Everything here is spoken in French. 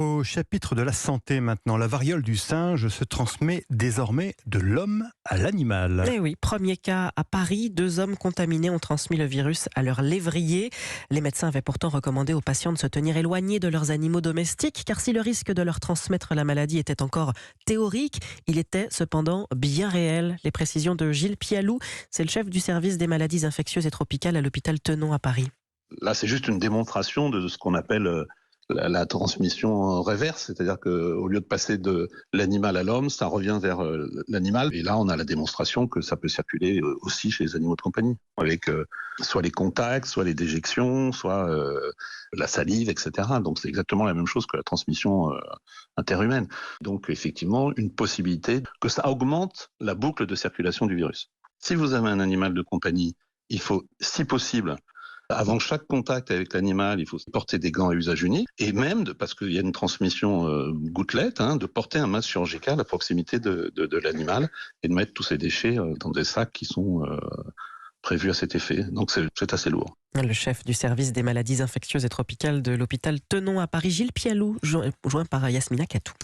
Au chapitre de la santé maintenant, la variole du singe se transmet désormais de l'homme à l'animal. Eh oui, premier cas à Paris, 2 hommes contaminés ont transmis le virus à leur lévrier. Les médecins avaient pourtant recommandé aux patients de se tenir éloignés de leurs animaux domestiques, car si le risque de leur transmettre la maladie était encore théorique, il était cependant bien réel. Les précisions de Gilles Pialou, c'est le chef du service des maladies infectieuses et tropicales à l'hôpital Tenon à Paris. Là, c'est juste une démonstration de ce qu'on appelle la transmission réverse, c'est-à-dire qu'au lieu de passer de l'animal à l'homme, ça revient vers l'animal. Et là, on a la démonstration que ça peut circuler aussi chez les animaux de compagnie, avec soit les contacts, soit les déjections, soit la salive, etc. Donc, c'est exactement la même chose que la transmission interhumaine. Donc, effectivement, une possibilité que ça augmente la boucle de circulation du virus. Si vous avez un animal de compagnie, il faut, si possible, avant chaque contact avec l'animal, il faut porter des gants à usage unique et même, parce qu'il y a une transmission gouttelette, de porter un masque chirurgical à proximité de l'animal et de mettre tous ces déchets dans des sacs qui sont prévus à cet effet. Donc c'est assez lourd. Le chef du service des maladies infectieuses et tropicales de l'hôpital Tenon à Paris, Gilles Pialou, joint par Yasmina Katou.